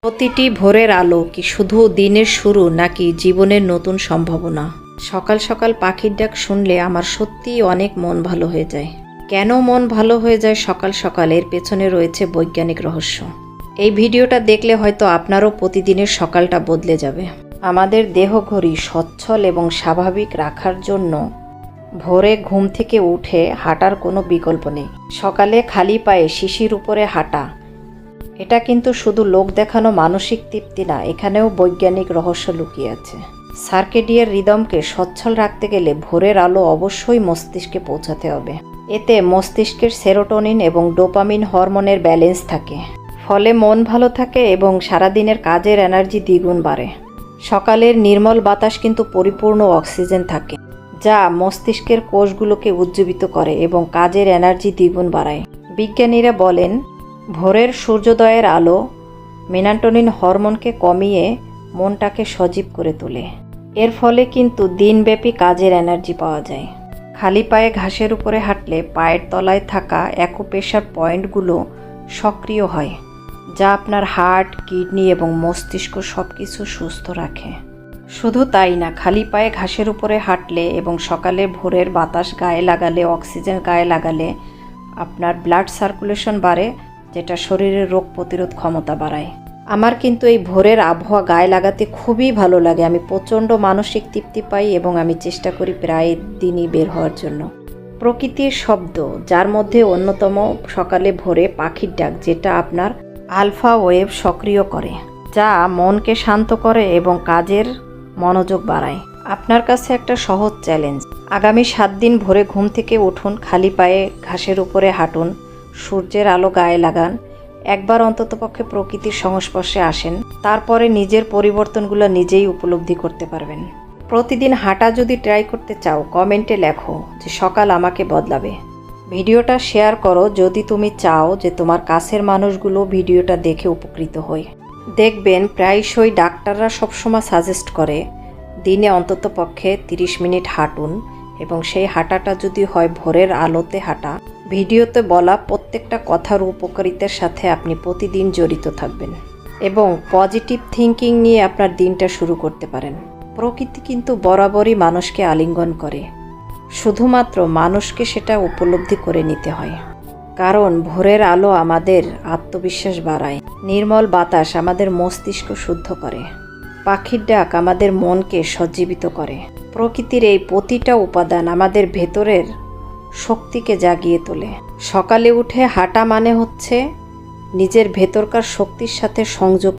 প্রতিটি ভোরের আলো কি শুধু দিনের শুরু নাকি জীবনের নতুন সম্ভাবনা? সকাল সকাল পাখির ডাক শুনলে আমার সত্যিই অনেক মন ভালো হয়ে যায়। কেন মন ভালো হয়ে যায় সকাল সকাল, এর পেছনে রয়েছে বৈজ্ঞানিক রহস্য। এই ভিডিওটা দেখলে হয়তো আপনারও প্রতিদিনের সকালটা বদলে যাবে। আমাদের দেহঘড়ি সচ্ছল এবং স্বাভাবিক রাখার জন্য ভোরে ঘুম থেকে উঠে হাঁটার কোনো বিকল্প নেই। সকালে খালি পায়ে শিশির উপরে হাঁটা, এটা কিন্তু শুধু লোক দেখানো মানসিক তৃপ্তি না, এখানেও বৈজ্ঞানিক রহস্য লুকিয়ে আছে। সার্কেডিয়ার রিদমকে সচ্ছল রাখতে গেলে ভোরের আলো অবশ্যই মস্তিষ্কে পৌঁছাতে হবে। এতে মস্তিষ্কের সেরোটোনিন এবং ডোপামিন হরমোনের ব্যালেন্স থাকে, ফলে মন ভালো থাকে এবং সারাদিনের কাজের এনার্জি দ্বিগুণ বাড়ে। সকালের নির্মল বাতাস কিন্তু পরিপূর্ণ অক্সিজেন থাকে, যা মস্তিষ্কের কোষগুলোকে উজ্জীবিত করে এবং কাজের এনার্জি দ্বিগুণ বাড়ায়। বিজ্ঞানীরা বলেন, ভোরের সূর্যোদয়ের আলো মেলাটোনিন হরমোনকে কমিয়ে মনটাকে সজীব করে তোলে। এর ফলে কিন্তু দিনব্যাপী কাজের এনার্জি পাওয়া যায়। খালি পায়ে ঘাসের উপরে হাঁটলে পায়ের তলায় থাকা অ্যাকুপ্রেশার পয়েন্টগুলো সক্রিয় হয়, যা আপনার হার্ট, কিডনি এবং মস্তিষ্ক সব কিছু সুস্থ রাখে। শুধু তাই না, খালি পায়ে ঘাসের উপরে হাঁটলে এবং সকালে ভোরের বাতাস গায়ে লাগালে, অক্সিজেন গায়ে লাগালে আপনার ব্লাড সার্কুলেশন বাড়ে, যেটা শরীরের রোগ প্রতিরোধ ক্ষমতা বাড়ায়। আমার কিন্তু এই ভোরের আবহাওয়া গায়ে লাগাতে খুবই ভালো লাগে। আমি প্রচণ্ড মানসিক তৃপ্তি পাই এবং আমি চেষ্টা করি প্রায় দিনই বের হওয়ার জন্য। প্রকৃতির শব্দ, যার মধ্যে অন্যতম সকালে ভোরে পাখির ডাক, যেটা আপনার আলফা ওয়েভ সক্রিয় করে, যা মনকে শান্ত করে এবং কাজের মনোযোগ বাড়ায়। আপনার কাছে একটা সহজ চ্যালেঞ্জ, আগামী 7 দিন ভোরে ঘুম থেকে উঠুন, খালি পায়ে ঘাসের উপরে হাঁটুন, সূর্যের আলো গায়ে লাগান, একবার অন্ততপক্ষে প্রকৃতির সংস্পর্শে আসেন, তারপরে নিজের পরিবর্তনগুলো নিজেই উপলব্ধি করতে পারবেন। প্রতিদিন হাঁটা যদি ট্রাই করতে চাও, কমেন্টে লেখো যে সকাল আমাকে বদলাবে। ভিডিওটা শেয়ার করো যদি তুমি চাও যে তোমার কাছের মানুষগুলো ভিডিওটা দেখে উপকৃত হয়। দেখবেন প্রায়শই ডাক্তাররা সবসময় সাজেস্ট করে দিনে অন্ততপক্ষে 30 মিনিট হাঁটুন, এবং সেই হাঁটাটা যদি হয় ভোরের আলোতে হাঁটা। ভিডিওতে বলা প্রত্যেকটা কথার উপকারিতার সাথে আপনি প্রতিদিন জড়িত থাকবেন এবং পজিটিভ থিঙ্কিং নিয়ে আপনার দিনটা শুরু করতে পারেন। প্রকৃতি কিন্তু বরাবরই মানুষকে আলিঙ্গন করে, শুধুমাত্র মানুষকে সেটা উপলব্ধি করে নিতে হয়। কারণ ভোরের আলো আমাদের আত্মবিশ্বাস বাড়ায়, নির্মল বাতাস আমাদের মস্তিষ্ক শুদ্ধ করে, পাখির ডাক আমাদের মনকে সজ্জীবিত করে। প্রকৃতির এই প্রতিটা উপাদান আমাদের ভেতরের শক্তিকে জাগিয়ে তোলে। সকালে উঠে হাঁটা মানে হচ্ছে নিজের ভেতরকার শক্তির সাথে সংযোগ